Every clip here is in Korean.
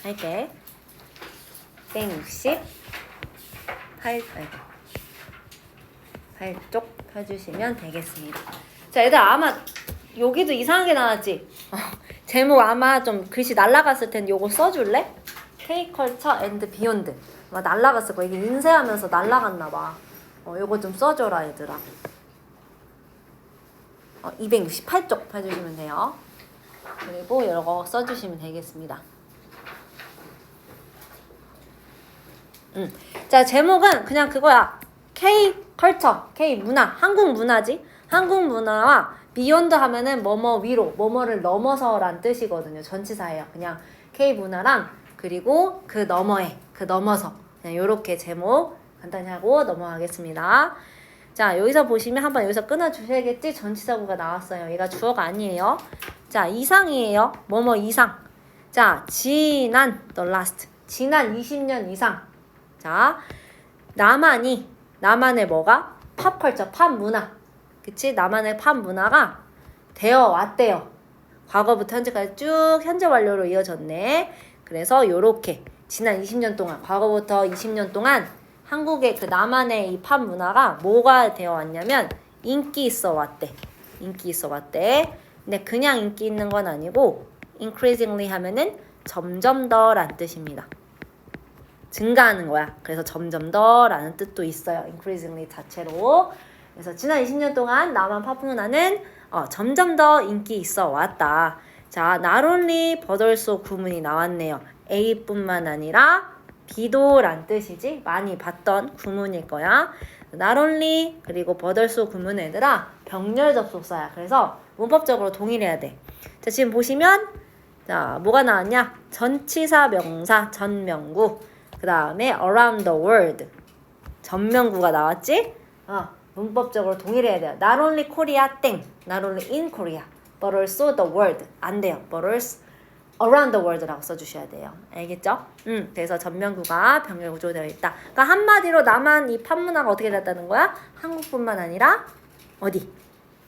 할게. 268쪽 펴주시면 되겠습니다. 자, 얘들 아마 여기도 이상하게 나왔지? 제목 아마 좀 글씨 날라갔을 텐데 요거 써줄래? K컬처 앤드 비욘드. 아마 날라갔을 거야. 이게 인쇄하면서 날라갔나 봐. 요거 좀 써줘라 얘들아. 268쪽 펴주시면 돼요. 그리고 이거 써주시면 되겠습니다. 자, 제목은 그냥 그거야. K컬처, K문화, 한국 문화지. 한국 문화와 비욘드 하면은 뭐뭐 위로, 뭐뭐를 넘어서란 뜻이거든요. 전치사예요. 그냥 K문화랑 그리고 그 너머에, 그 넘어서. 그냥 요렇게 제목 간단히 하고 넘어가겠습니다. 자, 여기서 보시면 한번 여기서 끊어주셔야겠지? 전치사구가 나왔어요. 얘가 주어가 아니에요. 자, 이상이에요. 뭐뭐 이상. 자, 지난, the last. 지난 20년 이상. 자, 나만의 뭐가? 팝컬처, 팝문화. 그치? 나만의 팝문화가 되어 왔대요. 과거부터 현재까지 쭉 현재 완료로 이어졌네. 그래서 요렇게 지난 20년 동안, 과거부터 20년 동안 한국의 그 나만의 이 팝문화가 뭐가 되어 왔냐면 인기 있어 왔대. 인기 있어 왔대. 근데 그냥 인기 있는 건 아니고 increasingly 하면은 점점 더란 뜻입니다. 증가하는 거야. 그래서 점점 더라는 뜻도 있어요. increasingly 자체로. 그래서 지난 20년 동안 남한 팝문화는 점점 더 인기 있어 왔다. 자, not only but also 구문이 나왔네요. A뿐만 아니라 B도란 뜻이지. 많이 봤던 구문일 거야. not only 그리고 but also 구문 얘들아 병렬 접속사야. 그래서 문법적으로 동일해야 돼. 자, 지금 보시면 자, 뭐가 나왔냐? 전치사 명사 전명구. 그 다음에 around the world. 전명구가 나왔지? 문법적으로 동일해야 돼요. Not only Korea 땡. Not only in Korea. But also the world. 안 돼요. But also around the world라고 써주셔야 돼요. 알겠죠? 그래서 전명구가 병렬 구조되어 있다. 그러니까 한마디로 나만 이 팝문화가 어떻게 됐다는 거야? 한국뿐만 아니라 어디?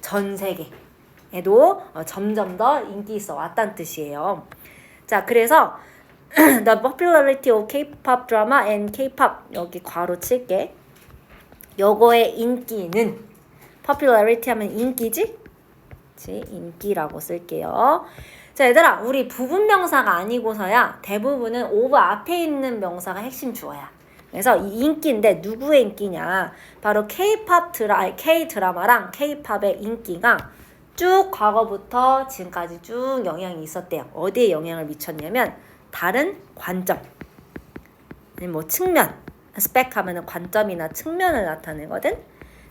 전 세계에도 점점 더 인기 있어 왔다는 뜻이에요. 자, 그래서 The popularity of K-pop drama and K-pop 여기 괄호 칠게. 요거의 인기는 popularity 하면 인기지? 그치? 인기라고 쓸게요. 자, 얘들아, 우리 부분명사가 아니고서야 대부분은 of 앞에 있는 명사가 핵심 주어야. 그래서 이 인기인데 누구의 인기냐? 바로 K-드라마랑 K-팝의 인기가 쭉 과거부터 지금까지 쭉 영향이 있었대요. 어디에 영향을 미쳤냐면 다른 관점, 뭐 측면, 스펙 하면은 관점이나 측면을 나타내거든.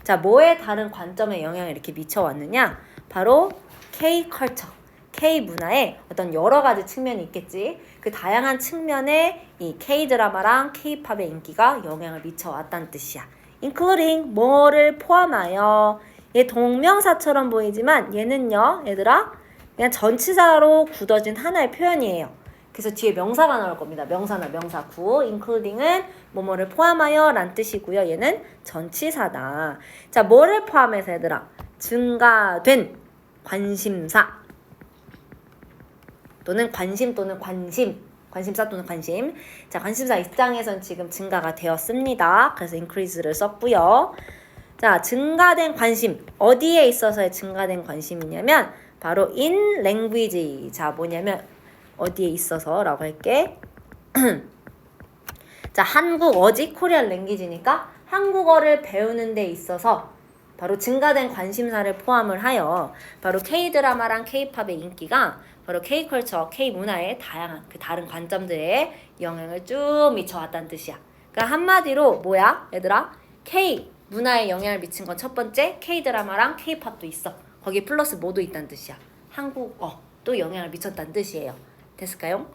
자, 뭐에 다른 관점에 영향을 이렇게 미쳐왔느냐? 바로 K컬처, K문화의 어떤 여러 가지 측면이 있겠지. 그 다양한 측면에 이 K드라마랑 K팝의 인기가 영향을 미쳐왔다는 뜻이야. including 뭐를 포함하여. 얘 동명사처럼 보이지만 얘는요, 얘들아, 그냥 전치사로 굳어진 하나의 표현이에요. 그래서 뒤에 명사가 나올 겁니다. 명사나 명사구. including은 뭐뭐를 포함하여 란 뜻이고요. 얘는 전치사다. 자, 뭐를 포함해서 얘들아? 증가된 관심사 또는 관심 또는 관심. 관심사 또는 관심. 자, 관심사 입장에선 지금 증가가 되었습니다. 그래서 increase를 썼고요. 자, 증가된 관심. 어디에 있어서의 증가된 관심이냐면 바로 in language. 자, 뭐냐면 어디에 있어서라고 할게. 자, 한국어지 코리안 랭귀지니까 한국어를 배우는 데 있어서 바로 증가된 관심사를 포함을 하여 바로 K드라마랑 K팝의 인기가 바로 K컬처, K문화의 다양한 그 다른 관점들에 영향을 쭉 미쳐왔다는 뜻이야. 그러니까 한마디로 뭐야? 얘들아, K문화에 영향을 미친 건 첫 번째, K드라마랑 K팝도 있어. 거기 플러스 뭐도 있다는 뜻이야. 한국어도 영향을 미쳤다는 뜻이에요. 됐을까요?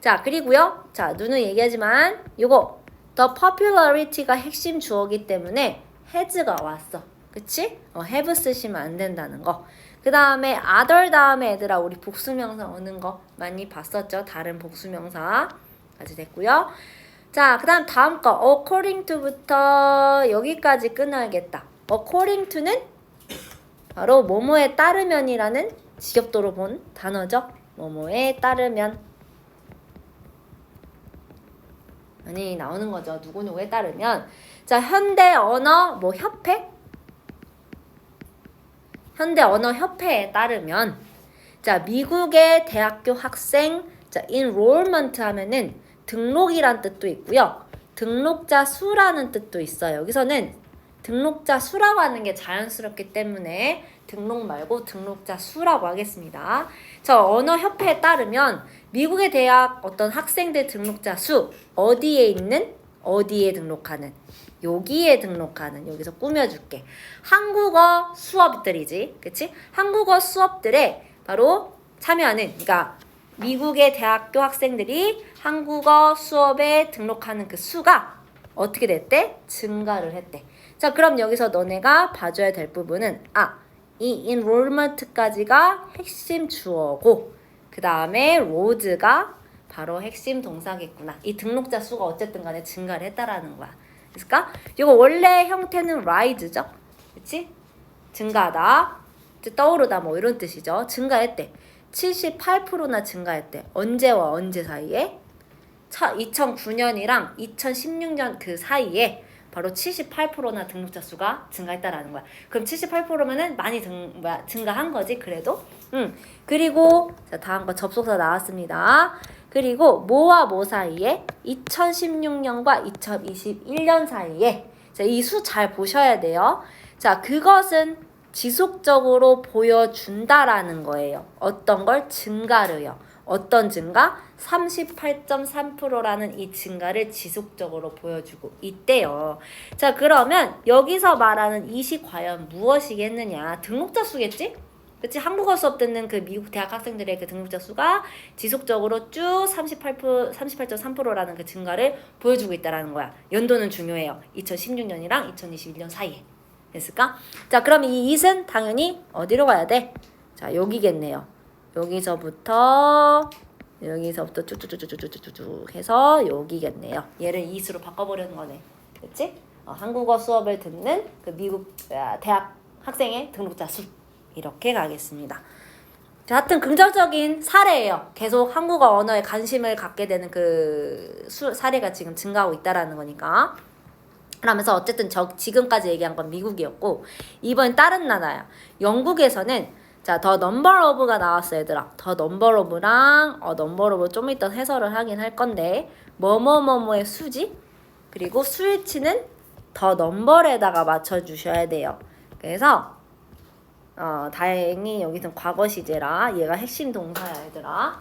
자, 그리고요. 자, 누누이 얘기하지만 요거 the popularity가 핵심 주어기 때문에 has가 왔어. 그치? have 쓰시면 안 된다는 거. 그 다음에 other 다음에 얘들아 우리 복수명사 오는 거 많이 봤었죠? 다른 복수명사까지 됐고요. 자, 그 다음 거 according to부터 여기까지 끊어야겠다. according to는 바로 뭐뭐에 따르면이라는 직역도로 본 단어죠. 뭐뭐에 따르면. 많이 나오는 거죠. 누구누구에 따르면. 자, 현대 언어 뭐 협회? 현대 언어 협회에 따르면 자, 미국의 대학교 학생 자, enrollment 하면은 등록이란 뜻도 있고요. 등록자 수라는 뜻도 있어요. 여기서는 등록자 수라고 하는 게 자연스럽기 때문에 등록 말고 등록자 수라고 하겠습니다. 저 언어협회에 따르면 미국의 대학 어떤 학생들 등록자 수 어디에 있는? 어디에 등록하는? 여기에 등록하는 여기서 꾸며줄게. 한국어 수업들이지. 그치? 한국어 수업들에 바로 참여하는 그러니까 미국의 대학교 학생들이 한국어 수업에 등록하는 그 수가 어떻게 됐대? 증가를 했대. 자, 그럼 여기서 너네가 봐줘야 될 부분은 이 enrollment까지가 핵심 주어고 그 다음에 road가 바로 핵심 동사겠구나. 이 등록자 수가 어쨌든 간에 증가를 했다라는 거야. 그러니까 이거 원래 형태는 rise죠. 그치? 증가하다, 떠오르다 뭐 이런 뜻이죠. 증가했대. 78%나 증가했대. 언제와 언제 사이에? 2009년이랑 2016년 그 사이에 바로 78%나 등록자 수가 증가했다라는 거야. 그럼 78%면은 많이 증가한 거지, 그래도. 그리고 자, 다음 거 접속사 나왔습니다. 그리고 뭐와 뭐 사이에? 2016년과 2021년 사이에. 자, 이 수 잘 보셔야 돼요. 자, 그것은 지속적으로 보여준다라는 거예요. 어떤 걸? 증가를요. 어떤 증가? 38.3%라는 이 증가를 지속적으로 보여주고 있대요. 자, 그러면 여기서 말하는 이시 과연 무엇이겠느냐? 등록자 수겠지? 그치? 한국어 수업 듣는 그 미국 대학 학생들의 그 등록자 수가 지속적으로 쭉 38.3%라는 그 증가를 보여주고 있다라는 거야. 연도는 중요해요. 2016년이랑 2021년 사이에. 됐을까? 자, 그럼 이 it은 당연히 어디로 가야 돼? 자, 여기겠네요. 여기서부터 쭉쭉쭉쭉쭉쭉쭉 해서 여기겠네요. 얘를 it으로 바꿔보려는 거네. 그치? 한국어 수업을 듣는 그 미국 대학 학생의 등록자 수. 이렇게 가겠습니다. 자, 하여튼 긍정적인 사례예요. 계속 한국어 언어에 관심을 갖게 되는 그 사례가 지금 증가하고 있다라는 거니까. 그러면서 어쨌든 지금까지 얘기한 건 미국이었고, 이번 다른 나라야. 영국에서는 자, 더 넘버 오브가 나왔어, 얘들아. 더 넘버 오브랑 넘버 오브 좀 이따 해설을 하긴 할 건데, 뭐뭐뭐뭐의 수지, 그리고 수일치는 더 넘버에다가 맞춰주셔야 돼요. 그래서 다행히 여기는 과거 시제라 얘가 핵심 동사야, 얘들아.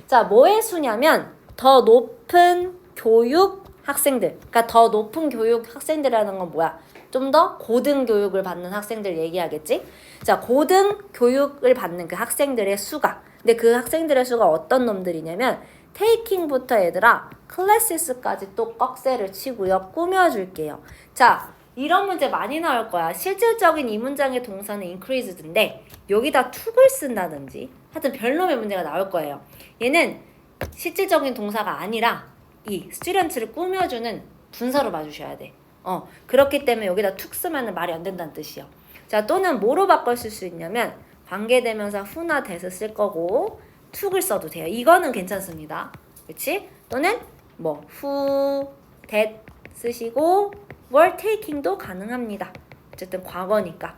자, 뭐의 수냐면 더 높은 교육 학생들. 그러니까 더 높은 교육 학생들이라는 건 뭐야? 좀 더 고등 교육을 받는 학생들 얘기하겠지? 자, 고등 교육을 받는 그 학생들의 수가. 근데 그 학생들의 수가 어떤 놈들이냐면 taking부터 얘들아 classes까지 또 꺽쇠를 치고요. 꾸며줄게요. 자, 이런 문제 많이 나올 거야. 실질적인 이 문장의 동사는 increased인데 여기다 to를 쓴다든지 하여튼 별놈의 문제가 나올 거예요. 얘는 실질적인 동사가 아니라 이 students를 꾸며주는 분사로 봐주셔야 돼. 그렇기 때문에 여기다 툭 쓰면 말이 안 된다는 뜻이요. 자, 또는 뭐로 바꿔 쓸 수 있냐면 관계대명사 who나 that을 쓸 거고 툭을 써도 돼요. 이거는 괜찮습니다. 그치? 또는 뭐 who, that 쓰시고 were taking도 가능합니다. 어쨌든 과거니까.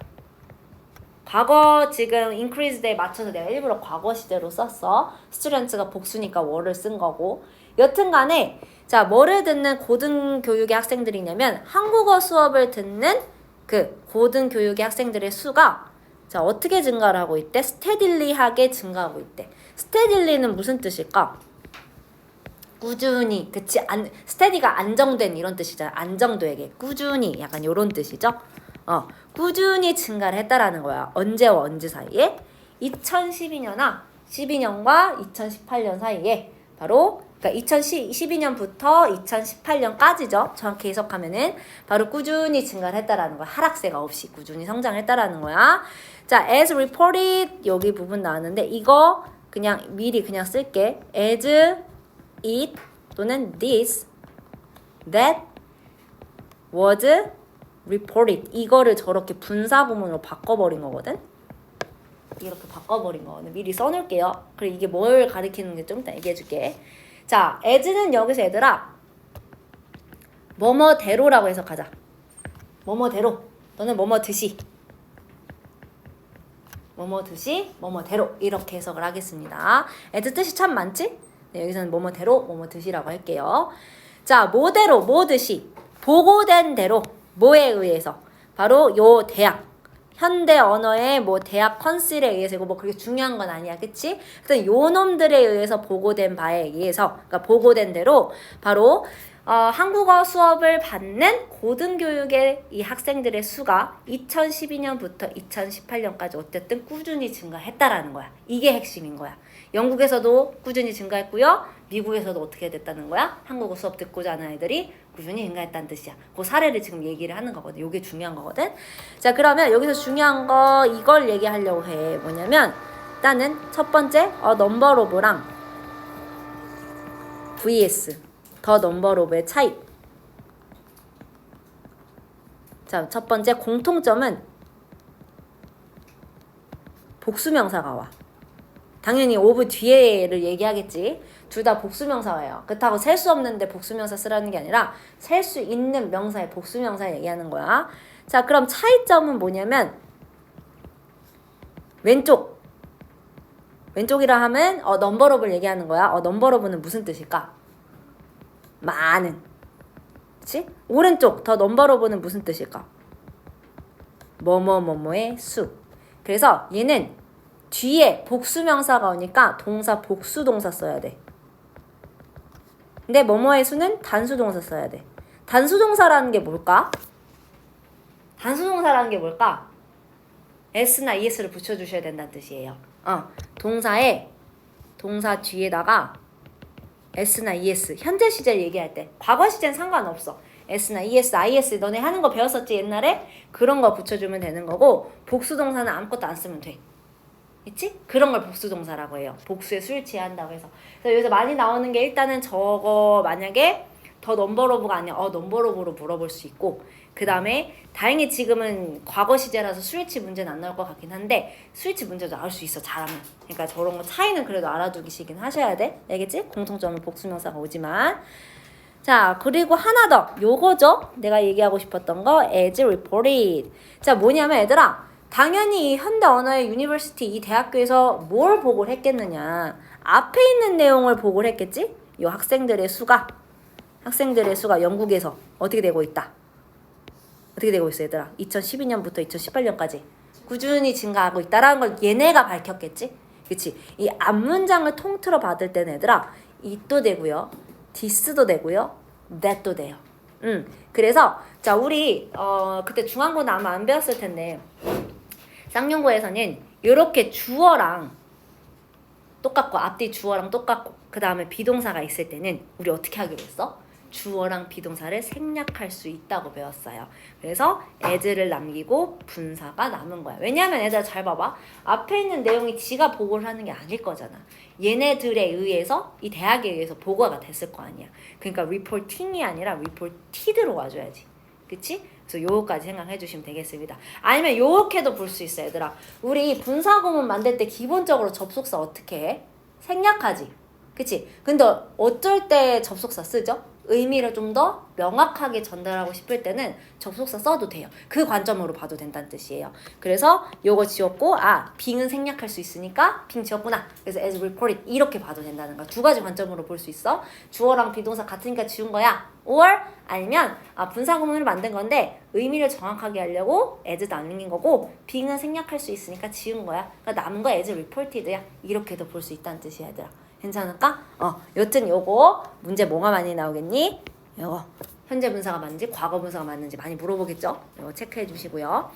과거 지금 increased에 맞춰서 내가 일부러 과거 시제로 썼어. students가 복수니까 were를 쓴 거고. 여튼 간에 자, 뭐를 듣는 고등교육의 학생들이냐면 한국어 수업을 듣는 그 고등교육의 학생들의 수가 자, 어떻게 증가를 하고 있대? steadily하게 증가하고 있대. steadily는 무슨 뜻일까? 꾸준히, 그치? steady가 안정된 이런 뜻이잖아. 안정되게, 꾸준히, 약간 이런 뜻이죠. 꾸준히 증가를 했다라는 거야. 언제와 언제 사이에? 2012년과 2018년 사이에 바로 그러니까 2012년부터 2018년까지죠. 정확히 해석하면은 바로 꾸준히 증가를 했다라는 거야. 하락세가 없이 꾸준히 성장했다라는 거야. 자, as reported 여기 부분 나왔는데 이거 그냥 미리 그냥 쓸게. as it 또는 this that was reported 이거를 저렇게 분사구문으로 바꿔버린 거거든. 이렇게 바꿔버린 거거든. 미리 써놓을게요. 그리고 이게 뭘 가리키는 게 좀 이따 얘기해줄게. 자, as는 여기서 얘들아 뭐뭐대로라고 해석하자. 뭐뭐대로. 너는 뭐뭐 듯이. 뭐뭐 듯이, 뭐뭐대로 이렇게 해석을 하겠습니다. 애들 뜻이 참 많지? 네, 여기서는 뭐뭐대로, 뭐뭐 듯이라고 할게요. 자, 뭐대로, 뭐 듯이 보고된 대로 뭐에 의해서 바로 요 대학 현대 언어의 뭐 대학 컨실에 의해서 이거 뭐 그렇게 중요한 건 아니야, 그치? 그래서 요 놈들에 의해서 보고된 바에 의해서 그러니까 보고된 대로 바로 한국어 수업을 받는 고등교육의 이 학생들의 수가 2012년부터 2018년까지 어쨌든 꾸준히 증가했다라는 거야. 이게 핵심인 거야. 영국에서도 꾸준히 증가했고요. 미국에서도 어떻게 됐다는 거야? 한국어 수업 듣고자 하는 아이들이 꾸준히 증가했다는 뜻이야. 그 사례를 지금 얘기를 하는 거거든. 이게 중요한 거거든. 자, 그러면 여기서 중요한 거 이걸 얘기하려고 해. 뭐냐면 일단은 첫 번째 넘버 오브랑 vs 더 넘버 오브의 차이. 자, 첫 번째 공통점은 복수명사가 와. 당연히 오브 뒤에를 얘기하겠지. 둘 다 복수명사예요. 그렇다고 셀 수 없는데 복수명사 쓰라는 게 아니라 셀 수 있는 명사의 복수명사 얘기하는 거야. 자, 그럼 차이점은 뭐냐면 왼쪽이라 하면 넘버 오브를 얘기하는 거야. 넘버 오브는 무슨 뜻일까? 많은. 그치? 오른쪽 더 넘버 오브는 무슨 뜻일까? 뭐뭐뭐뭐의 수. 그래서 얘는 뒤에 복수명사가 오니까 동사 복수동사 써야 돼. 근데 뭐뭐의 수는 단수동사 써야 돼. 단수동사라는 게 뭘까? 단수동사라는 게 뭘까? s나 es를 붙여주셔야 된다는 뜻이에요. 동사 뒤에다가 s나 es, 현재 시제를 얘기할 때 과거 시제는 상관없어. s나 es, is 너네 하는 거 배웠었지 옛날에? 그런 거 붙여주면 되는 거고 복수동사는 아무것도 안 쓰면 돼. 있지? 그런 걸 복수동사라고 해요. 복수의 수를 취한다고 해서. 그래서 여기서 많이 나오는 게 일단은 저거 만약에 더 넘버 오브가 아니라 넘버 오브로 물어볼 수 있고 그 다음에 다행히 지금은 과거 시제라서 스위치 문제는 안 나올 것 같긴 한데 스위치 문제도 나올 수 있어 잘하면. 그러니까 저런 거 차이는 그래도 알아두기시긴 하셔야 돼. 알겠지? 공통점은 복수명사가 오지만 자, 그리고 하나 더 요거죠? 내가 얘기하고 싶었던 거 as reported. 자, 뭐냐면 얘들아 당연히 현대 언어의 유니버시티 이 대학교에서 뭘 보고를 했겠느냐. 앞에 있는 내용을 보고를 했겠지? 요 학생들의 수가 영국에서 어떻게 되고 있다. 어떻게 되고 있어 얘들아? 2012년부터 2018년까지 꾸준히 증가하고 있다라는 걸 얘네가 밝혔겠지? 그치? 이 앞문장을 통틀어 받을 때는 얘들아 it도 되고요. this도 되고요. that도 돼요. 그래서 자 우리 그때 중앙고는 아마 안 배웠을 텐데 쌍용고에서는 이렇게 주어랑 똑같고 앞뒤 주어랑 똑같고 그 다음에 비동사가 있을 때는 우리 어떻게 하기로 했어? 주어랑 비동사를 생략할 수 있다고 배웠어요. 그래서 as를 남기고 분사가 남은 거야. 왜냐하면 얘들아 잘 봐봐. 앞에 있는 내용이 지가 보고를 하는 게 아닐 거잖아. 얘네들에 의해서 이 대학에 의해서 보고가 됐을 거 아니야. 그러니까 reporting이 아니라 reported로 와줘야지. 그치? 그래서 요거까지 생각해 주시면 되겠습니다. 아니면 요렇게도 볼 수 있어 얘들아. 우리 분사구문 만들 때 기본적으로 접속사 어떻게 해? 생략하지. 그치? 근데 어쩔 때 접속사 쓰죠? 의미를 좀 더 명확하게 전달하고 싶을 때는 접속사 써도 돼요. 그 관점으로 봐도 된다는 뜻이에요. 그래서 요거 지웠고 being은 생략할 수 있으니까 being 지웠구나. 그래서 as reported 이렇게 봐도 된다는 거야. 두 가지 관점으로 볼 수 있어. 주어랑 비동사 같으니까 지운 거야. or 아니면 분사구문을 만든 건데 의미를 정확하게 하려고 as 남긴 거고 being은 생략할 수 있으니까 지운 거야. 그러니까 남은 거 as reported야. 이렇게도 볼 수 있다는 뜻이야 얘들아. 괜찮을까? 여튼 요거 문제 뭐가 많이 나오겠니? 요거 현재 분사가 맞는지 과거 분사가 맞는지 많이 물어보겠죠? 요거 체크해 주시고요.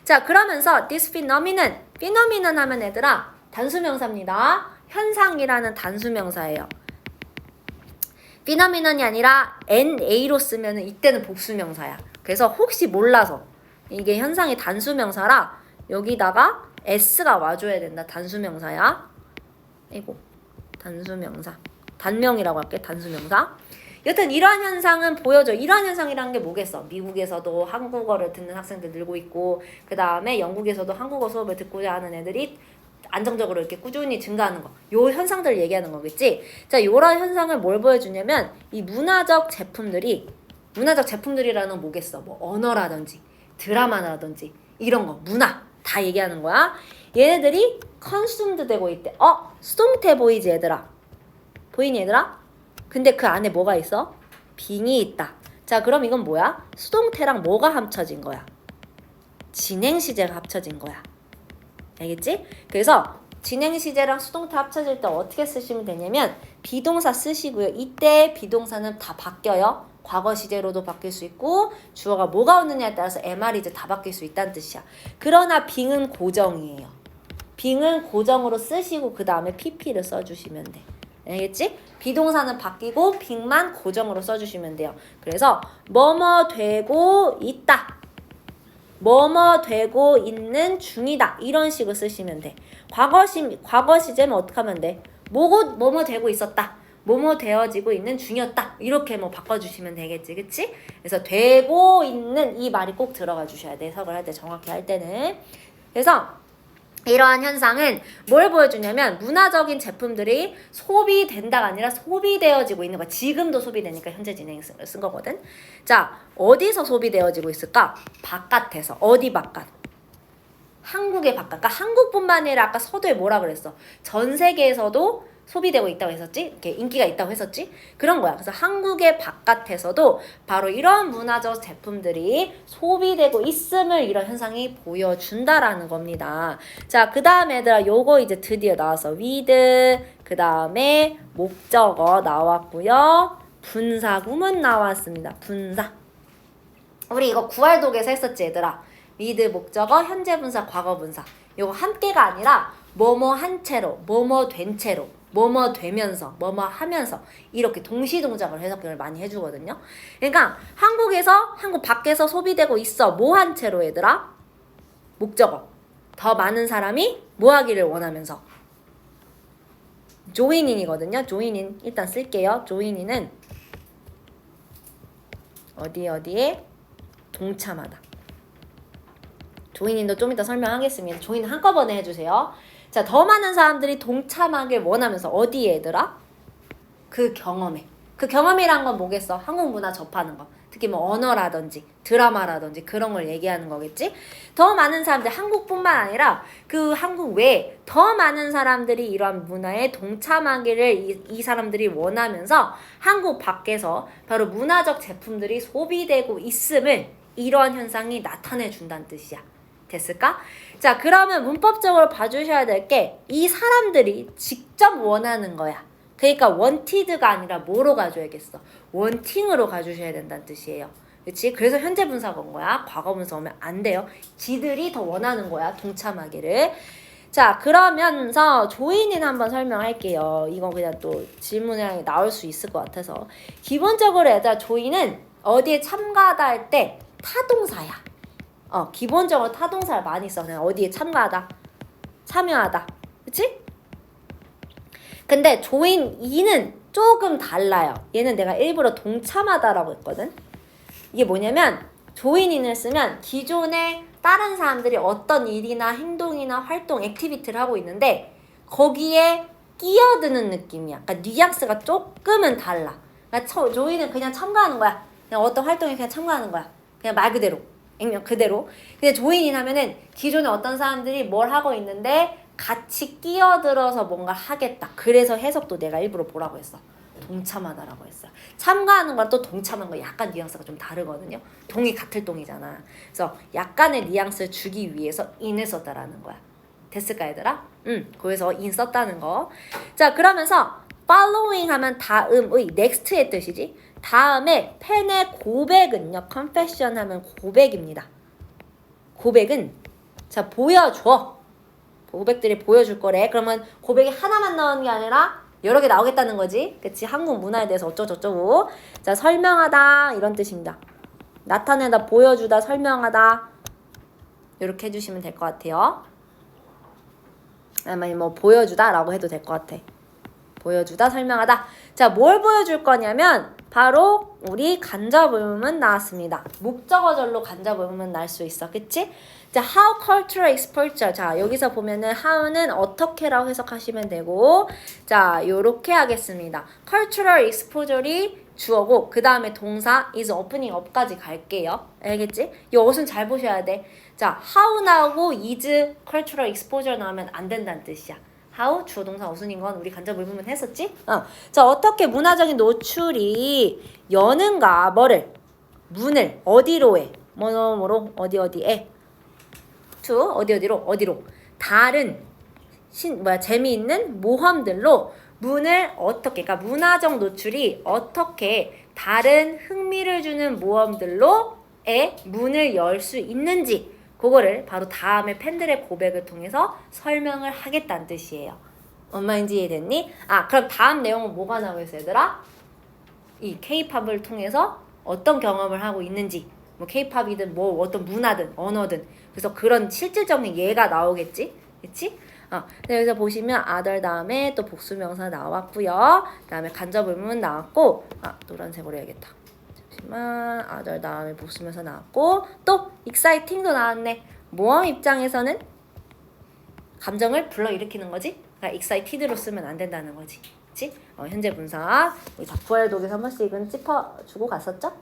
자, 그러면서 this phenomenon 하면 얘들아 단수명사입니다. 현상이라는 단수명사예요. phenomenon이 아니라 NA로 쓰면 이때는 복수명사야. 그래서 혹시 몰라서 이게 현상이 단수명사라 여기다가 S가 와줘야 된다. 단수명사야. 이거 단수명사. 단명이라고 할게. 단수명사. 여튼 이러한 현상은 보여줘. 이러한 현상이라는 게 뭐겠어? 미국에서도 한국어를 듣는 학생들 늘고 있고 그 다음에 영국에서도 한국어 수업을 듣고자 하는 애들이 안정적으로 이렇게 꾸준히 증가하는 거. 요 현상들을 얘기하는 거겠지? 자, 요런 현상을 뭘 보여주냐면 이 문화적 제품들이 문화적 제품들이라는 뭐겠어? 뭐 언어라든지 드라마라든지 이런 거 문화 다 얘기하는 거야. 얘네들이 consumed 되고 있대. 수동태 보이지 얘들아? 보이니 얘들아? 근데 그 안에 뭐가 있어? 빙이 있다. 자, 그럼 이건 뭐야? 수동태랑 뭐가 합쳐진 거야? 진행 시제가 합쳐진 거야. 알겠지? 그래서 진행 시제랑 수동태 합쳐질 때 어떻게 쓰시면 되냐면 비동사 쓰시고요. 이때 비동사는 다 바뀌어요. 과거 시제로도 바뀔 수 있고 주어가 뭐가 오느냐에 따라서 MR이제 다 바뀔 수 있다는 뜻이야. 그러나 빙은 고정이에요. 빙은 고정으로 쓰시고 그 다음에 PP를 써주시면 돼. 알겠지? 비동사는 바뀌고 빙만 고정으로 써주시면 돼요. 그래서 뭐뭐 되고 있다. 뭐뭐 되고 있는 중이다. 이런 식으로 쓰시면 돼. 과거 시제면 어떻게 하면 돼? 뭐뭐 되고 있었다. 뭐뭐 되어지고 있는 중이었다. 이렇게 뭐 바꿔주시면 되겠지. 그치? 그래서 되고 있는 이 말이 꼭 들어가 주셔야 돼. 해석을 할 때 정확히 할 때는. 그래서 이러한 현상은 뭘 보여주냐면 문화적인 제품들이 소비된다가 아니라 소비되어지고 있는 거야. 지금도 소비되니까 현재 진행 쓴 거거든. 자, 어디서 소비되어지고 있을까? 바깥에서. 어디 바깥? 한국의 바깥. 그러니까 한국뿐만 아니라 아까 서두에 뭐라 그랬어? 전 세계에서도 소비되고 있다고 했었지? 이렇게 인기가 있다고 했었지? 그런 거야. 그래서 한국의 바깥에서도 바로 이런 문화적 제품들이 소비되고 있음을 이런 현상이 보여준다라는 겁니다. 자, 그 다음에 얘들아 요거 이제 드디어 나와서 with, 그 다음에 목적어 나왔고요. 분사 구문 나왔습니다. 분사. 우리 이거 구활독에서 했었지 얘들아. with 목적어, 현재 분사, 과거 분사. 요거 함께가 아니라 뭐뭐 한 채로, 뭐뭐 된 채로, 뭐뭐 되면서, 뭐뭐 하면서 이렇게 동시동작을 해석을 많이 해주거든요. 그러니까 한국 밖에서 소비되고 있어. 뭐 한 채로 얘들아? 목적어. 더 많은 사람이 뭐 하기를 원하면서. 조인인이거든요. 조인인 일단 쓸게요. 조인인은 어디에 동참하다. 조인인도 좀 이따 설명하겠습니다. 조인 한꺼번에 해주세요. 자, 더 많은 사람들이 동참하길 원하면서 어디에 얘들아? 그 경험에. 그 경험이란 건 뭐겠어? 한국 문화 접하는 거. 특히 뭐 언어라든지 드라마라든지 그런 걸 얘기하는 거겠지? 더 많은 사람들, 한국뿐만 아니라 그 한국 외에 더 많은 사람들이 이러한 문화에 동참하기를 이 사람들이 원하면서 한국 밖에서 바로 문화적 제품들이 소비되고 있음을 이러한 현상이 나타내 준다는 뜻이야. 됐을까? 자, 그러면 문법적으로 봐주셔야 될 게 이 사람들이 직접 원하는 거야. 그러니까 wanted가 아니라 뭐로 가줘야겠어? wanting으로 가주셔야 된다는 뜻이에요. 그치? 그래서 현재 분사가 온 거야. 과거 분사 오면 안 돼요. 지들이 더 원하는 거야. 동참하기를. 자, 그러면서 조인인 한번 설명할게요. 이건 그냥 또 질문이 나올 수 있을 것 같아서. 기본적으로 얘들아 조인은 어디에 참가하다 할 때 타동사야. 기본적으로 타동사를 많이 써. 그냥 어디에 참가하다, 참여하다. 그치? 근데 조인 2는 조금 달라요. 얘는 내가 일부러 동참하다라고 했거든. 이게 뭐냐면 조인인을 쓰면 기존에 다른 사람들이 어떤 일이나 행동이나 활동, 액티비티를 하고 있는데 거기에 끼어드는 느낌이야. 그러니까 뉘앙스가 조금은 달라. 그러니까 조인은 그냥 참가하는 거야. 그냥 어떤 활동에 그냥 참가하는 거야. 그냥 말 그대로. 액면 그대로. 근데 조인인 하면은 기존에 어떤 사람들이 뭘 하고 있는데 같이 끼어들어서 뭔가 하겠다. 그래서 해석도 내가 일부러 뭐라고 했어? 동참하다라고 했어. 참가하는 건 또 동참하는 거 약간 뉘앙스가 좀 다르거든요. 동이 같을 동이잖아. 그래서 약간의 뉘앙스를 주기 위해서 in을 썼다라는 거야. 됐을까 얘들아? 그래서 in 썼다는 거. 자, 그러면서 following 하면 다음의 next의 뜻이지. 다음에 펜의 고백은요. confession 하면 고백입니다. 고백은 자 보여줘. 고백들이 보여줄 거래. 그러면 고백이 하나만 나오는 게 아니라 여러 개 나오겠다는 거지. 그치? 한국 문화에 대해서 어쩌고저쩌고. 자, 설명하다 이런 뜻입니다. 나타내다, 보여주다, 설명하다 이렇게 해주시면 될 것 같아요. 아니면 뭐 보여주다 라고 해도 될 것 같아. 보여주다, 설명하다. 자, 뭘 보여줄 거냐면 바로 우리 간접 의문문 나왔습니다. 목적어절로 간접 의문문 날 수 있어. 그치? 자, how cultural exposure. 자, 여기서 보면은 how는 어떻게라고 해석하시면 되고, 자, 요렇게 하겠습니다. cultural exposure이 주어고, 그 다음에 동사 is opening up까지 갈게요. 알겠지? 이 어순 잘 보셔야 돼. 자, how 나오고 is cultural exposure 나오면 안 된다는 뜻이야. how 주어 동사 어순인 건 우리 간접 의문문 했었지? 자, 어떻게 문화적인 노출이 여는가, 뭐를? 문을 어디로 해? 뭐로 어디에? to 어디로? 다른 재미있는 모험들로 문을 어떻게, 그러니까 문화적 노출이 어떻게 다른 흥미를 주는 모험들로의 문을 열 수 있는지, 그거를 바로 다음에 팬들의 고백을 통해서 설명을 하겠다는 뜻이에요. 뭔 말인지 이해됐니? 그럼 다음 내용은 뭐가 나오겠어, 얘들아? 이 K-팝을 통해서 어떤 경험을 하고 있는지, 뭐 K-팝이든 뭐 어떤 문화든 언어든, 그래서 그런 실질적인 예가 나오겠지, 그렇지? 여기서 보시면 other 다음에 또 복수명사 나왔고요. 다음에 간접 의문 나왔고, 노란색으로 해야겠다. 잠시만, other 다음에 복수명사 나왔고, 또 exciting도 나왔네. 모험 입장에서는 감정을 불러일으키는 거지. 그러니까 excited로 쓰면 안 된다는 거지. 그치? 현재 분사 우리 구할 독에서 한 번씩은 짚어주고 갔었죠?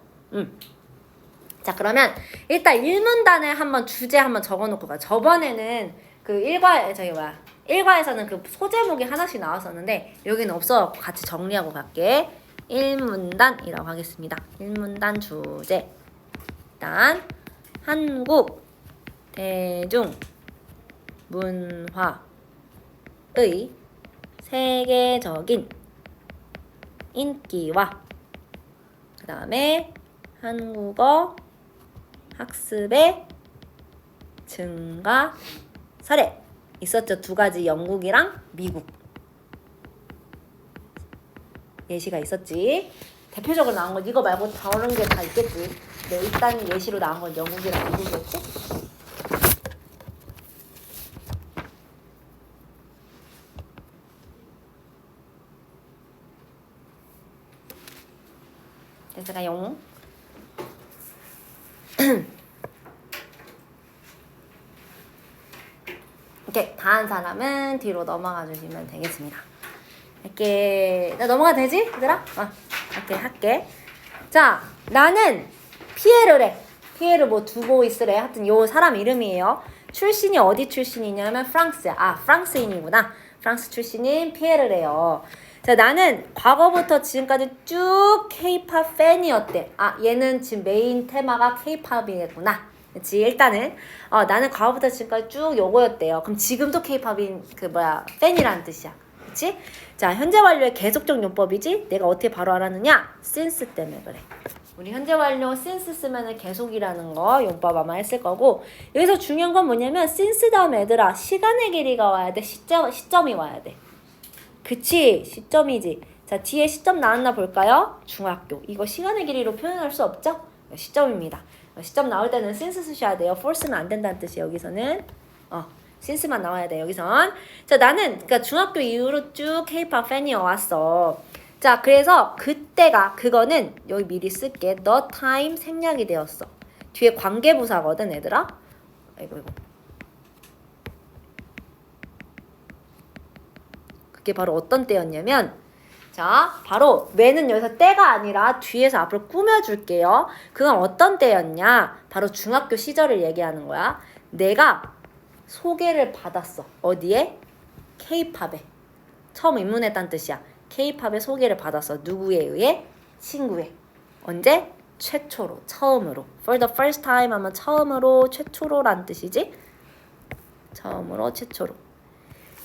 자, 그러면 일단 1문단에 한번 주제 한번 적어놓고 가. 저번에는 그 1과에서는 그 소제목이 하나씩 나왔었는데 여기는 없어. 같이 정리하고 갈게. 1문단이라고 하겠습니다. 1문단 주제. 일단 한국 대중 문화의 세계적인 인기와 그 다음에 한국어 학습의 증가 사례 있었죠. 두 가지, 영국이랑 미국 예시가 있었지. 대표적으로 나온 건 이거 말고 다른 게 다 있겠지. 근데 일단 예시로 나온 건 영국이랑 미국이었지. 됐을까요? 이렇게 다 한 사람은 뒤로 넘어가 주시면 되겠습니다. 이렇게 나 넘어가 되지? 얘들아? 할게. 자, 나는 피에르래. 피에르 뭐 두고 있으래. 하여튼 요 사람 이름이에요. 출신이 어디 출신이냐면 프랑스. 프랑스인이구나. 프랑스 출신인 피에르래요. 자, 나는 과거부터 지금까지 쭉 K-팝 팬이었대. 얘는 지금 메인 테마가 K-팝이겠구나. 그치? 일단은 나는 과거부터 지금까지 쭉 요거였대요. 그럼 지금도 K-팝인 팬이라는 뜻이야. 그치? 자, 현재 완료의 계속적 용법이지? 내가 어떻게 바로 알았느냐? since 때문에 그래. 우리 현재 완료 since 쓰면은 계속이라는 거 용법 아마 했을 거고, 여기서 중요한 건 뭐냐면 since 다음에 얘들아 시간의 길이가 와야 돼. 시점이 와야 돼. 그치? 시점이지. 자, 뒤에 시점 나왔나 볼까요? 중학교. 이거 시간의 길이로 표현할 수 없죠? 시점입니다. 시점 나올 때는 since 쓰셔야 돼요. force는 안 된다는 뜻이에요. 여기서는 since만 나와야 돼. 여기선. 자, 나는 그러니까 중학교 이후로 쭉 K-팝 팬이어왔어. 자, 그래서 그거는 여기 미리 쓸게. the time 생략이 되었어. 뒤에 관계부사거든, 얘들아. 아이고. 그게 바로 어떤 때였냐면, 자, 바로 when은 여기서 때가 아니라 뒤에서 앞으로 꾸며줄게요. 그건 어떤 때였냐? 바로 중학교 시절을 얘기하는 거야. 내가 소개를 받았어. 어디에? K-팝에. 처음 입문했다는 뜻이야. K-팝에 소개를 받았어. 누구에 의해? 친구에. 언제? 최초로, 처음으로. For the first time 하면 처음으로, 최초로란 뜻이지? 처음으로, 최초로.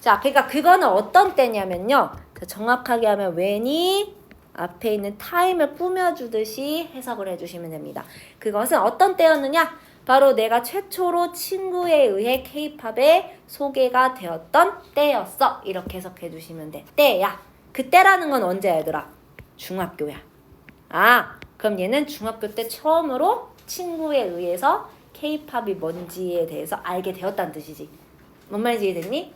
자, 그러니까 그거는 어떤 때냐면요. 자, 정확하게 하면 when이 앞에 있는 time을 꾸며주듯이 해석을 해주시면 됩니다. 그것은 어떤 때였느냐? 바로 내가 최초로 친구에 의해 K-팝에 소개가 되었던 때였어. 이렇게 해석해 주시면 돼. 때야. 그때라는 건 언제 얘들아? 중학교야. 그럼 얘는 중학교 때 처음으로 친구에 의해서 K-팝이 뭔지에 대해서 알게 되었다는 뜻이지. 뭔 말인지 이해됐니?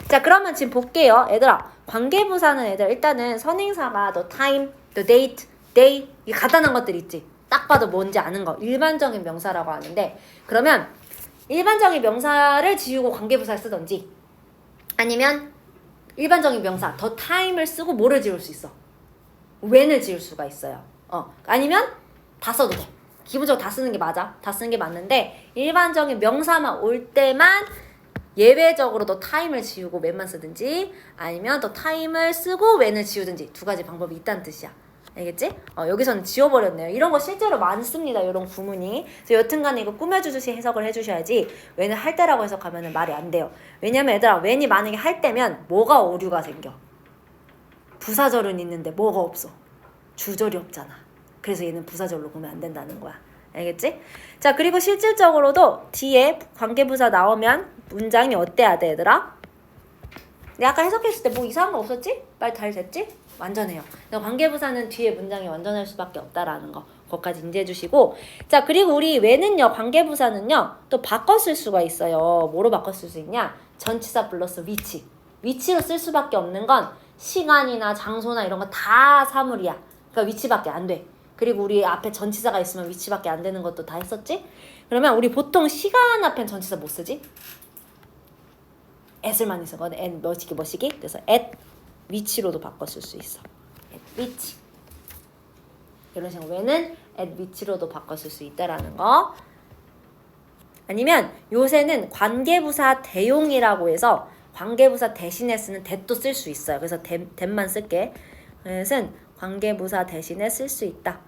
자, 그러면 지금 볼게요. 얘들아, 관계부사는 얘들 일단은 선행사가 the time, the date, day 이 간단한 것들 있지. 딱 봐도 뭔지 아는 거. 일반적인 명사라고 하는데, 그러면 일반적인 명사를 지우고 관계부사를 쓰던지 아니면 일반적인 명사 the time을 쓰고 뭐를 지울 수 있어? when을 지울 수가 있어요. 아니면 다 써도 돼. 기본적으로 다 쓰는 게 맞아. 다 쓰는 게 맞는데 일반적인 명사만 올 때만 예외적으로 더 타임을 지우고 when만 쓰든지 아니면 더 타임을 쓰고 when을 지우든지 두 가지 방법이 있다는 뜻이야. 알겠지? 여기서는 지워버렸네요. 이런 거 실제로 많습니다. 이런 구문이. 그래서 여튼간에 이거 꾸며주듯이 해석을 해주셔야지 when을 할 때라고 해석하면 말이 안 돼요. 왜냐면 얘들아 when이 만약에 할 때면 뭐가 오류가 생겨? 부사절은 있는데 뭐가 없어? 주절이 없잖아. 그래서 얘는 부사절로 보면 안 된다는 거야. 알겠지? 자, 그리고 실질적으로도 뒤에 관계부사 나오면 문장이 어때야 돼, 얘들아? 내가 아까 해석했을 때 뭐 이상한 거 없었지? 말 잘 됐지? 완전해요. 관계부사는 뒤에 문장이 완전할 수밖에 없다라는 거. 그것까지 인지해 주시고. 자, 그리고 우리 왜는요, 관계부사는요, 또 바꿔 쓸 수가 있어요. 뭐로 바꿔 쓸 수 있냐? 전치사 플러스 위치. 위치로 쓸 수밖에 없는 건 시간이나 장소나 이런 거 다 사물이야. 그러니까 위치밖에 안 돼. 그리고 우리 앞에 전치사가 있으면 위치밖에 안 되는 것도 다 했었지? 그러면 우리 보통 시간 앞엔 전치사 못 쓰지? at을만 있었거든. at 뭐시기. 그래서 at 위치로도 바꿔 쓸 수 있어. at 위치. 이런 식으로 when은 at 위치로도 바꿔 쓸 수 있다라는 거. 아니면 요새는 관계부사 대용이라고 해서 관계부사 대신에 쓰는 that도 쓸 수 있어요. 그래서 that만 쓸게. 그래서 관계부사 대신에 쓸 수 있다.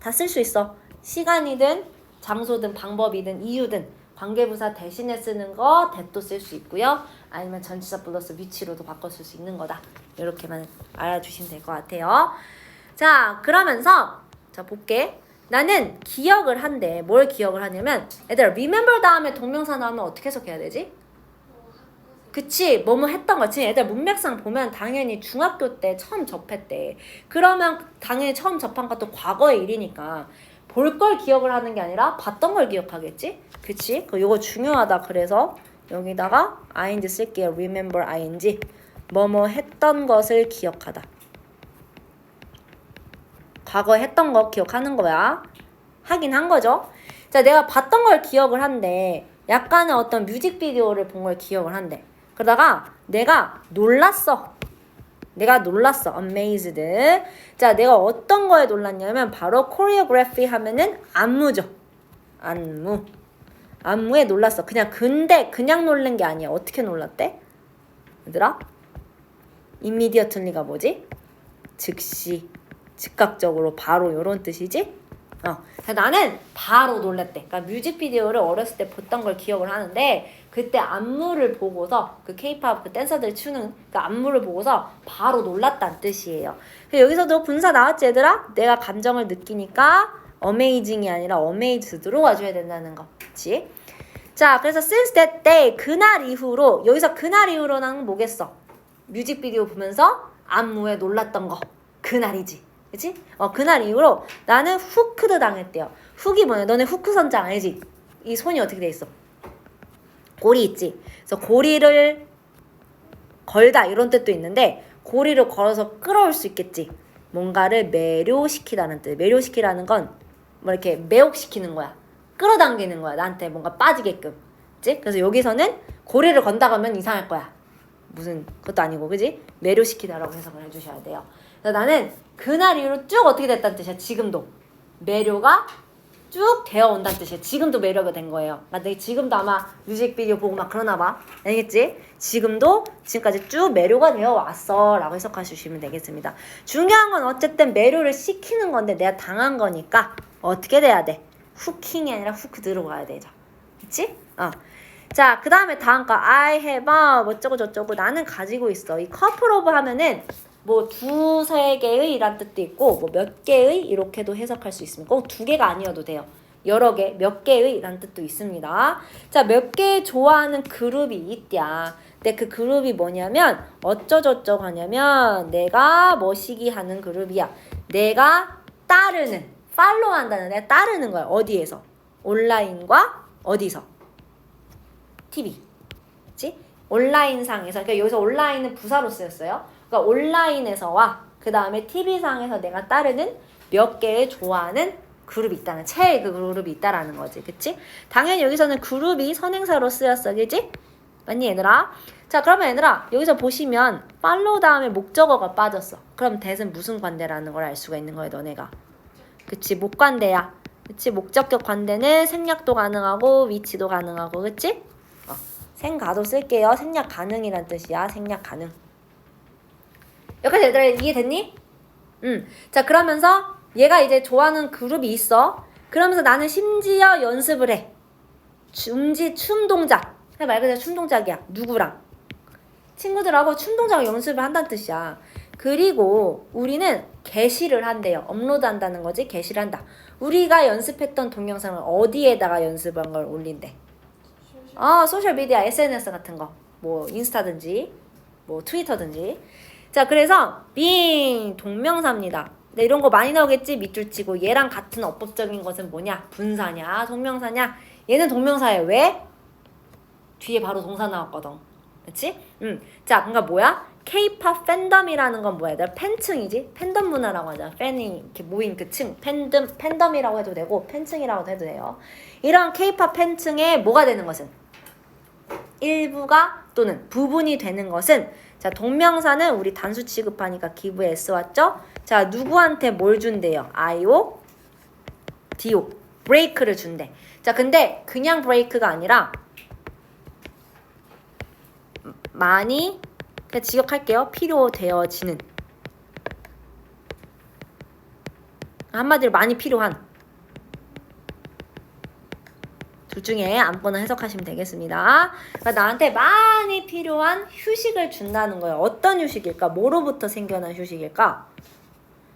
다 쓸 수 있어. 시간이든 장소든 방법이든 이유든 관계부사 대신에 쓰는 거 that도 쓸 수 있고요. 아니면 전치사 플러스 위치로도 바꿔 쓸 수 있는 거다. 이렇게만 알아주시면 될 것 같아요. 자, 그러면서 자 볼게. 나는 기억을 한대. 뭘 기억을 하냐면 얘들아 remember 다음에 동명사 나오면 어떻게 해석해야 되지? 그치, 뭐뭐 했던 거지. 애들 문맥상 보면 당연히 중학교 때 처음 접했대. 그러면 당연히 처음 접한 것도 과거의 일이니까 볼 걸 기억을 하는 게 아니라 봤던 걸 기억하겠지? 그치? 요거 중요하다. 그래서 여기다가 ing 쓸게요. remember ing. 뭐뭐 했던 것을 기억하다. 과거에 했던 거 기억하는 거야. 하긴 한 거죠. 자, 내가 봤던 걸 기억을 한대. 약간의 어떤 뮤직비디오를 본 걸 기억을 한대. 그러다가 내가 놀랐어. amazed. 자, 내가 어떤 거에 놀랐냐면 바로 choreography 하면은 안무죠. 안무에 놀랐어. 근데 그냥 놀란 게 아니야. 어떻게 놀랐대? 얘들아? immediately가 뭐지? 즉시, 즉각적으로, 바로 요런 뜻이지? 나는 바로 놀랐대. 그러니까 뮤직비디오를 어렸을 때 봤던 걸 기억을 하는데 그때 안무를 보고서 그 케이팝 그 댄서들 추는 그 안무를 보고서 바로 놀랐다는 뜻이에요. 여기서도 분사 나왔지 얘들아? 내가 감정을 느끼니까 amazing이 아니라 amazed로 와줘야 된다는 거. 그치? 자, 그래서 since that day 그날 이후로 여기서 그날 이후로는 뭐겠어? 뮤직비디오 보면서 안무에 놀랐던 거. 그날이지. 그치? 그날 이후로 나는 후크드 당했대요. 훅이 뭐냐? 너네 후크 선장 알지? 이 손이 어떻게 돼 있어? 고리 있지? 그래서 고리를 걸다 이런 뜻도 있는데 고리를 걸어서 끌어올 수 있겠지. 뭔가를 매료시키다는 뜻. 매료시키라는 건 뭐 이렇게 매혹시키는 거야. 끌어당기는 거야. 나한테 뭔가 빠지게끔. 그치? 그래서 여기서는 고리를 건다 가면 이상할 거야. 무슨 그것도 아니고 그지? 매료시키다라고 해석을 해주셔야 돼요. 그래서 나는 그날 이후로 쭉 어떻게 됐다는 뜻이야. 지금도 매료가 쭉 되어 온다는 뜻이야. 지금도 매료가 된 거예요. 근데 지금도 아마 뮤직비디오 보고 막 그러나 봐. 알겠지? 지금도 지금까지 쭉 매료가 되어 왔어 라고 해석해 주시면 되겠습니다. 중요한 건 어쨌든 매료를 시키는 건데 내가 당한 거니까 어떻게 돼야 돼? 후킹이 아니라 후크드로 가야 되죠. 그치? 자, 그 다음에 다음 거 I have 뭐쩌고 저쩌고 나는 가지고 있어. 이 couple of 하면은 뭐 두세 개의 이란 뜻도 있고 뭐 몇 개의 이렇게도 해석할 수 있습니다. 꼭 두 개가 아니어도 돼요. 여러 개, 몇 개의 이란 뜻도 있습니다. 자, 몇 개 좋아하는 그룹이 있냐. 근데 그 그룹이 뭐냐면 어쩌저쩌고 하냐면 내가 뭐시기 하는 그룹이야. 내가 따르는, 팔로우 한다는 내가 따르는 거야. 어디에서? 온라인과 어디서? TV. 그치? 온라인상에서. 그러니까 여기서 온라인은 부사로 쓰였어요. 그러니까 온라인에서와 그 다음에 TV상에서 내가 따르는 몇 개의 좋아하는 그룹이 있다는 체의 그 그룹이 있다라는 거지. 그치? 당연히 여기서는 그룹이 선행사로 쓰였어. 그치? 맞니 얘들아? 자 그러면 얘들아 여기서 보시면 follow 다음에 목적어가 빠졌어. 그럼 that은 무슨 관대라는 걸 알 수가 있는 거야 너네가. 그치? 목관대야. 그치? 목적격 관대는 생략도 가능하고 위치도 가능하고 그치? 생가도 쓸게요. 생략 가능이란 뜻이야. 생략 가능. 여기까지 얘들아 이해됐니? 자 그러면서 얘가 이제 좋아하는 그룹이 있어. 그러면서 나는 심지어 연습을 해. 춤 동작. 말 그대로 춤 동작이야. 누구랑? 친구들하고 춤 동작 연습을 한다는 뜻이야. 그리고 우리는 게시를 한대요. 업로드한다는 거지. 게시를 한다. 우리가 연습했던 동영상을 어디에다가 연습한 걸 올린대? 소셜미디어, SNS 같은 거. 뭐 인스타든지 뭐 트위터든지. 자 그래서 being 동명사입니다. 네, 이런 거 많이 나오겠지? 밑줄 치고 얘랑 같은 어법적인 것은 뭐냐? 분사냐? 동명사냐? 얘는 동명사예요. 왜? 뒤에 바로 동사 나왔거든. 그치? 자, 그러니까 뭐야? K-pop 팬덤이라는 건 뭐야? 얘들아 팬층이지? 팬덤 문화라고 하잖아. 팬이 이렇게 모인 그 층. 팬덤이라고 해도 되고 팬층이라고 해도 돼요. 이런 K-pop 팬층에 뭐가 되는 것은? 일부가 또는 부분이 되는 것은 자 동명사는 우리 단수 취급하니까 기부에 S 왔죠? 자 누구한테 뭘 준대요? I오, D오 브레이크를 준대. 자 근데 그냥 브레이크가 아니라 많이 그냥 지역할게요. 필요되어지는 한마디로 많이 필요한 둘 중에 아무거나 해석하시면 되겠습니다. 그러니까 나한테 많이 필요한 휴식을 준다는 거예요. 어떤 휴식일까? 뭐로부터 생겨난 휴식일까?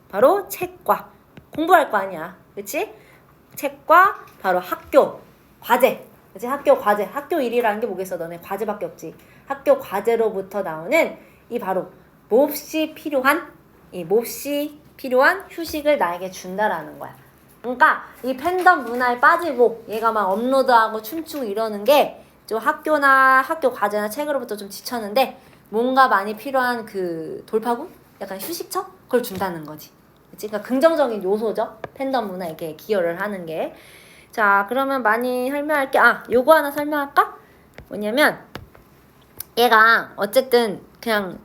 바로 책과 공부할 거 아니야. 그치? 책과 바로 학교, 과제. 그치? 학교 과제. 학교 일이라는 게 뭐겠어? 너네 과제밖에 없지. 학교 과제로부터 나오는 이 바로 몹시 필요한 휴식을 나에게 준다라는 거야. 그러니까 이 팬덤 문화에 빠지고 얘가 막 업로드하고 춤추고 이러는 게 좀 학교나 학교 과제나 책으로부터 좀 지쳤는데 뭔가 많이 필요한 그 돌파구? 약간 휴식처? 그걸 준다는 거지. 그치? 그러니까 긍정적인 요소죠. 팬덤 문화에게 기여를 하는 게. 자 그러면 많이 설명할게. 요거 하나 설명할까? 뭐냐면 얘가 어쨌든 그냥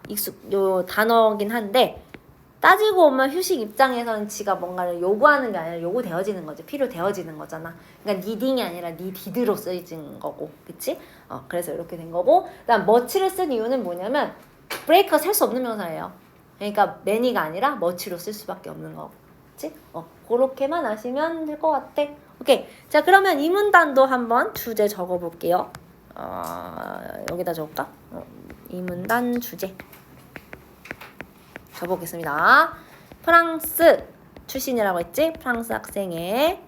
요 단어긴 한데 따지고 보면 휴식 입장에서는 지가 뭔가를 요구하는 게 아니라 요구되어지는 거지. 필요되어지는 거잖아. 그러니까 needing이 아니라 needed로 쓰여진 거고. 그치? 그래서 이렇게 된 거고. 그다음 much를 쓴 이유는 뭐냐면 break가 셀 수 없는 명사예요. 그러니까 many가 아니라 much로 쓸 수밖에 없는 거고. 그치? 그렇게만 아시면 될 것 같아. 오케이. 자 그러면 이 문단도 한번 주제 적어볼게요. 여기다 적을까? 이 문단 주제. 적어보겠습니다. 프랑스 출신이라고 했지? 프랑스 학생의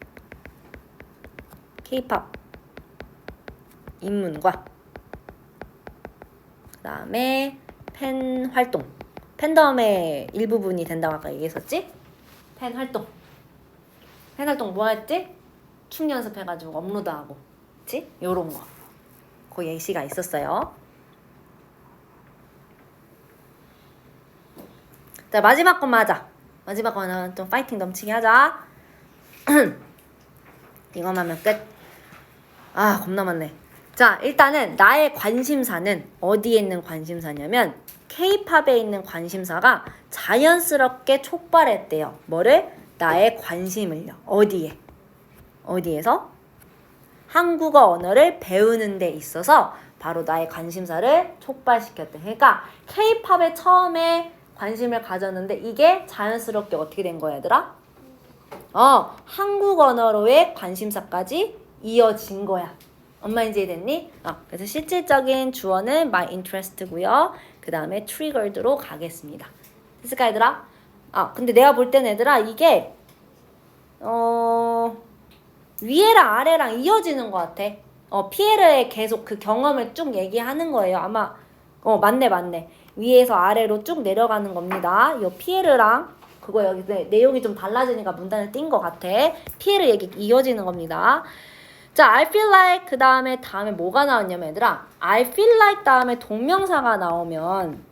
K-pop 입문과 그 다음에 팬 활동 팬덤의 일부분이 된다고 아까 얘기했었지? 팬 활동 뭐 했지? 춤 연습해가지고 업로드하고 그치? 요런 거 그 예시가 있었어요. 자 마지막 건 맞아. 마지막 거는 좀 파이팅 넘치게 하자. 이거만 하면 끝. 겁나 많네. 자 일단은 나의 관심사는 어디에 있는 관심사냐면 K-팝에 있는 관심사가 자연스럽게 촉발했대요. 뭐를? 나의 관심을요. 어디에서? 한국어 언어를 배우는 데 있어서 바로 나의 관심사를 촉발시켰대. 그러니까 K-팝에 처음에 관심을 가졌는데 이게 자연스럽게 어떻게 된 거야 얘들아? 한국 언어로의 관심사까지 이어진 거야. 엄마 이제 됐니? 그래서 실질적인 주어는 my interest고요. 그 다음에 triggered로 가겠습니다. 됐을까 얘들아? 근데 내가 볼 때는 얘들아 이게 위에랑 아래랑 이어지는 것 같아. 피에르의 계속 그 경험을 쭉 얘기하는 거예요. 아마 맞네. 위에서 아래로 쭉 내려가는 겁니다. 이 피에르랑 그거 여기 내용이 좀 달라지니까 문단을 띈 것 같아. 피에르 얘기 이어지는 겁니다. 자, I feel like 그 다음에 뭐가 나왔냐면 얘들아 I feel like 다음에 동명사가 나오면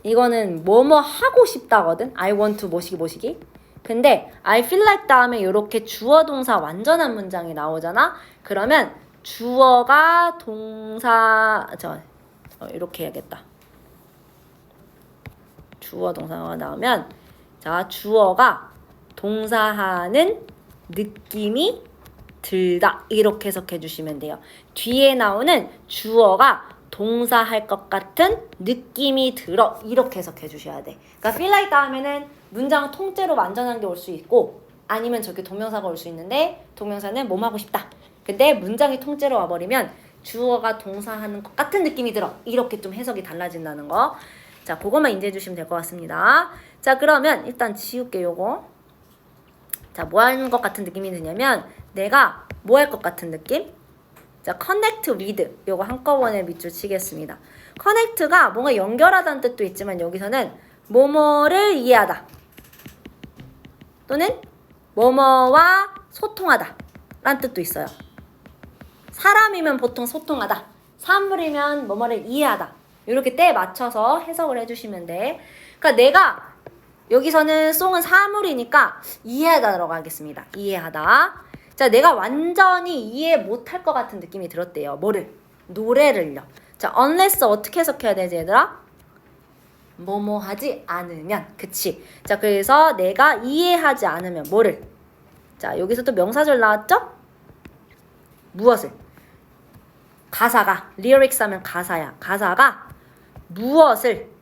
이거는 뭐뭐 하고 싶다거든. I want to 뭐시기 근데 I feel like 다음에 이렇게 주어 동사 완전한 문장이 나오잖아. 그러면 주어가 동사 이렇게 해야겠다. 주어 동사가 나오면 자 주어가 동사하는 느낌이 들다 이렇게 해석해 주시면 돼요. 뒤에 나오는 주어가 동사할 것 같은 느낌이 들어 이렇게 해석해 주셔야 돼. 그러니까 feel like 다음에는 문장 통째로 완전한 게 올 수 있고 아니면 저기 동명사가 올 수 있는데 동명사는 몸 하고 싶다. 근데 문장이 통째로 와버리면 주어가 동사하는 것 같은 느낌이 들어 이렇게 좀 해석이 달라진다는 거. 자 그것만 인지해 주시면 될 것 같습니다. 자 그러면 일단 지울게 요거. 자 뭐 하는 것 같은 느낌이 드냐면 내가 뭐 할 것 같은 느낌? 자, connect with 요거 한꺼번에 밑줄 치겠습니다. connect가 뭔가 연결하다는 뜻도 있지만 여기서는 뭐뭐를 이해하다 또는 뭐뭐와 소통하다 라는 뜻도 있어요. 사람이면 보통 소통하다, 사물이면 뭐뭐를 이해하다 이렇게 때에 맞춰서 해석을 해주시면 돼. 그러니까 내가 여기서는 송은 사물이니까 이해하다 들어가겠습니다. 이해하다. 자, 내가 완전히 이해 못할 것 같은 느낌이 들었대요. 뭐를? 노래를요. 자, unless 어떻게 해석해야 되지, 얘들아? 뭐뭐 하지 않으면. 그치? 자, 그래서 내가 이해하지 않으면 뭐를? 자, 여기서 또 명사절 나왔죠? 무엇을? 가사가, lyrics 하면 가사야. 가사가 무엇을?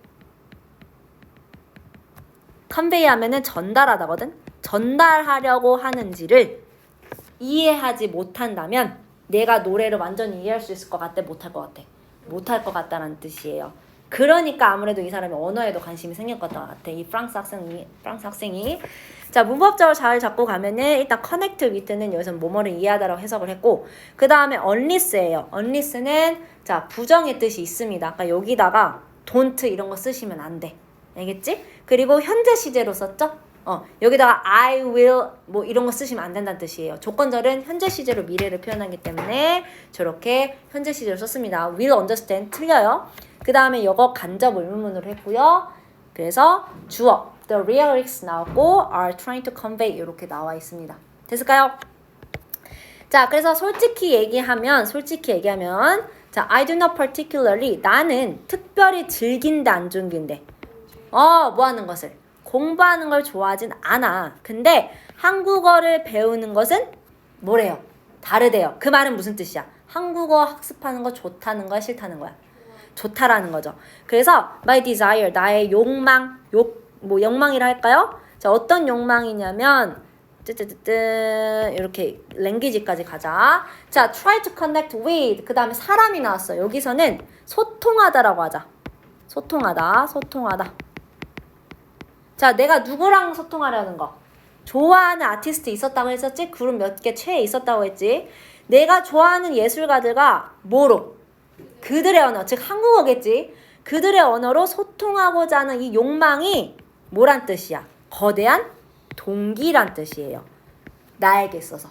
convey 하면은 전달하다거든? 전달하려고 하는지를 이해하지 못한다면 내가 노래를 완전히 이해할 수 있을 것 같아? 못할 것 같아? 못할 것 같다는 뜻이에요. 그러니까 아무래도 이 사람이 언어에도 관심이 생길 것 같아. 이 프랑스 학생이. 자, 문법적으로 잘 잡고 가면은 일단 connect with는 여기서 뭐뭐를 이해하다라고 해석을 했고 그 다음에 unless예요. unless는 자 부정의 뜻이 있습니다. 아까 여기다가 don't 이런 거 쓰시면 안 돼. 알겠지? 그리고 현재 시제로 썼죠? 여기다가 I will 뭐 이런 거 쓰시면 안 된다는 뜻이에요. 조건절은 현재 시제로 미래를 표현하기 때문에 저렇게 현재 시제로 썼습니다. will understand 틀려요. 그 다음에 이거 간접 의문문으로 했고요. 그래서 주어 the lyrics 나오고 are trying to convey 이렇게 나와 있습니다. 됐을까요? 자, 그래서 솔직히 얘기하면 자, I do not particularly 나는 특별히 즐긴다 안 즐긴대. 뭐 하는 것을? 공부하는 걸 좋아하진 않아. 근데 한국어를 배우는 것은 뭐래요? 다르대요. 그 말은 무슨 뜻이야? 한국어 학습하는 거 좋다는 거야? 싫다는 거야? 좋다라는 거죠. 그래서 my desire, 나의 욕망, 욕망이라 할까요? 자, 어떤 욕망이냐면 이렇게 랭귀지까지 가자. 자, try to connect with 그 다음에 사람이 나왔어. 여기서는 소통하다라고 하자. 소통하다. 자, 내가 누구랑 소통하려는 거? 좋아하는 아티스트 있었다고 했었지? 그룹 몇 개 최애 있었다고 했지? 내가 좋아하는 예술가들과 뭐로? 그들의 언어, 즉 한국어겠지? 그들의 언어로 소통하고자 하는 이 욕망이 뭐란 뜻이야? 거대한 동기란 뜻이에요. 나에게 있어서.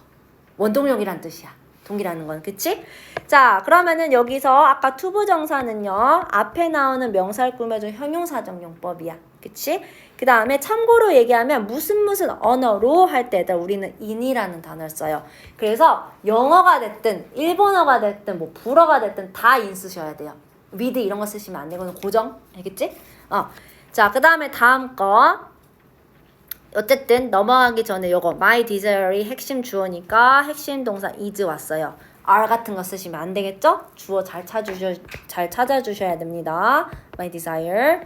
원동력이란 뜻이야. 동기라는 건, 그치? 자, 그러면은 여기서 아까 투부정사는요, 앞에 나오는 명사를 꾸며준 형용사정용법이야. 그치? 그 다음에 참고로 얘기하면 무슨 언어로 할 때 우리는 in이라는 단어를 써요. 그래서 영어가 됐든 일본어가 됐든 뭐 불어가 됐든 다 in 쓰셔야 돼요. with 이런 거 쓰시면 안 되고 고정. 알겠지? 자, 그 다음에 다음 거. 어쨌든 넘어가기 전에 요거 my desire이 핵심 주어니까 핵심 동사 is 왔어요. are 같은 거 쓰시면 안 되겠죠? 주어 잘 찾아주셔야 됩니다. my desire.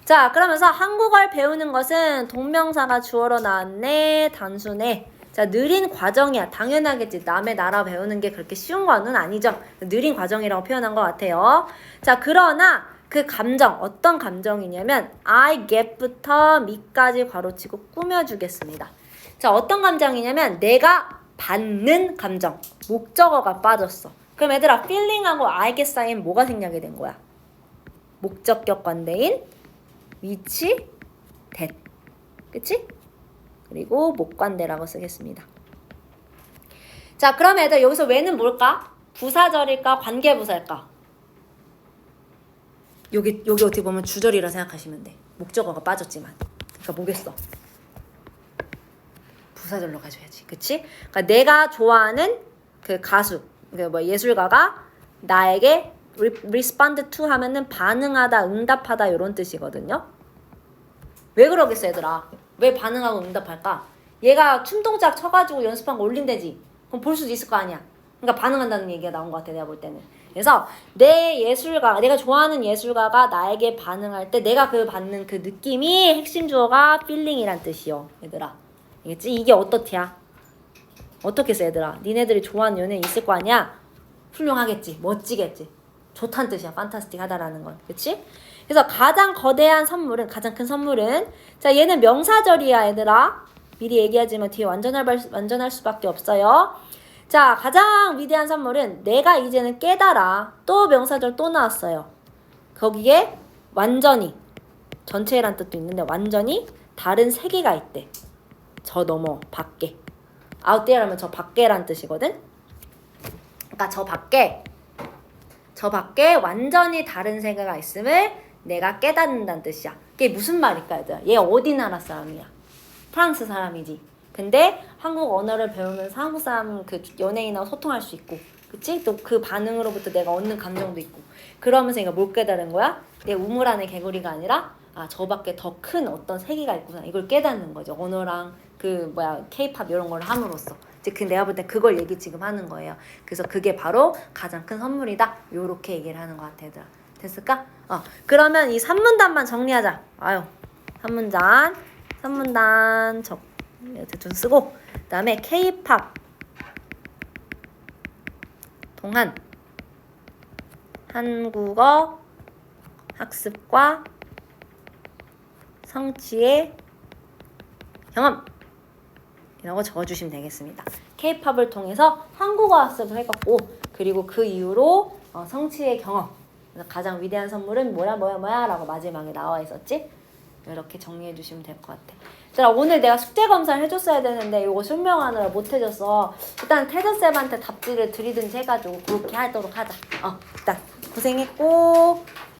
자, 그러면서 한국어를 배우는 것은 동명사가 주어로 나왔네, 단수네. 자, 느린 과정이야. 당연하겠지. 남의 나라 배우는 게 그렇게 쉬운 거는 아니죠. 느린 과정이라고 표현한 것 같아요. 자, 그러나 그 감정, 어떤 감정이냐면 I get부터 me까지 괄호치고 꾸며주겠습니다. 자, 어떤 감정이냐면 내가 받는 감정. 목적어가 빠졌어. 그럼 얘들아, feeling하고 I get 사이엔 뭐가 생략이 된 거야? 목적격 관대인 위치, that. 그치? 그리고 목관대라고 쓰겠습니다. 자, 그럼 애들 여기서 왜는 뭘까? 부사절일까? 관계부사일까? 여기 어떻게 보면 주절이라 생각하시면 돼. 목적어가 빠졌지만. 그러니까 뭐겠어? 부사절로 가져야지. 그치? 그러니까 내가 좋아하는 그 가수, 그 뭐 예술가가 나에게 respond to 하면은 반응하다, 응답하다 이런 뜻이거든요. 왜 그러겠어 얘들아? 왜 반응하고 응답할까? 얘가 춤동작 쳐가지고 연습한 거 올린대지. 그럼 볼 수도 있을 거 아니야. 그러니까 반응한다는 얘기가 나온 것 같아 내가 볼 때는. 그래서 내 예술가, 내가 좋아하는 예술가가 나에게 반응할 때 내가 그 받는 그 느낌이 핵심 주어가 feeling이란 뜻이요. 얘들아. 알겠지? 이게 어떻냐? 어떻겠어 얘들아? 니네들이 좋아하는 연예인 있을 거 아니야? 훌륭하겠지. 멋지겠지. 좋다는 뜻이야. 판타스틱하다라는 건. 그치? 그래서 가장 거대한 선물은, 가장 큰 선물은, 자 얘는 명사절이야 얘들아. 미리 얘기하지만 뒤에 완전할 수밖에 없어요. 자, 가장 위대한 선물은 내가 이제는 깨달아. 또 명사절 또 나왔어요. 거기에 완전히, 전체란 뜻도 있는데 완전히 다른 세계가 있대. 저 너머 밖에. out there 하면 저 밖에란 뜻이거든. 그러니까 저 밖에 완전히 다른 세계가 있음을 내가 깨닫는다는 뜻이야. 그게 무슨 말일까 얘들아? 얘 어디 나라 사람이야? 프랑스 사람이지. 근데 한국 언어를 배우면서 한국 사람 그 연예인하고 소통할 수 있고, 그치? 또 그 반응으로부터 내가 얻는 감정도 있고. 그러면서 얘가 뭘 깨달은 거야? 내 우물 안의 개구리가 아니라 아, 저 밖에 더 큰 어떤 세계가 있구나. 이걸 깨닫는 거죠. 언어랑 그 K-팝 이런 걸 함으로써. 이제 내가 볼 때 그걸 얘기 지금 하는 거예요. 그래서 그게 바로 가장 큰 선물이다. 요렇게 얘기를 하는 것 같아, 얘들아. 됐을까? 그러면 이 3문단만 정리하자. 아유, 3문단 대충 쓰고, 그 다음에 K-팝 동안 한국어 학습과 성취의 경험 이라고 적어주시면 되겠습니다. K-팝을 통해서 한국어 학습을 해봤고, 그리고 그 이후로 성취의 경험, 그래서 가장 위대한 선물은 뭐야 라고 마지막에 나와 있었지? 이렇게 정리해 주시면 될 것 같아. 자, 오늘 내가 숙제 검사를 해줬어야 되는데 이거 설명하느라 못 해줬어. 일단 태전쌤한테 답지를 드리든지 해가지고 그렇게 하도록 하자. 일단 고생했고.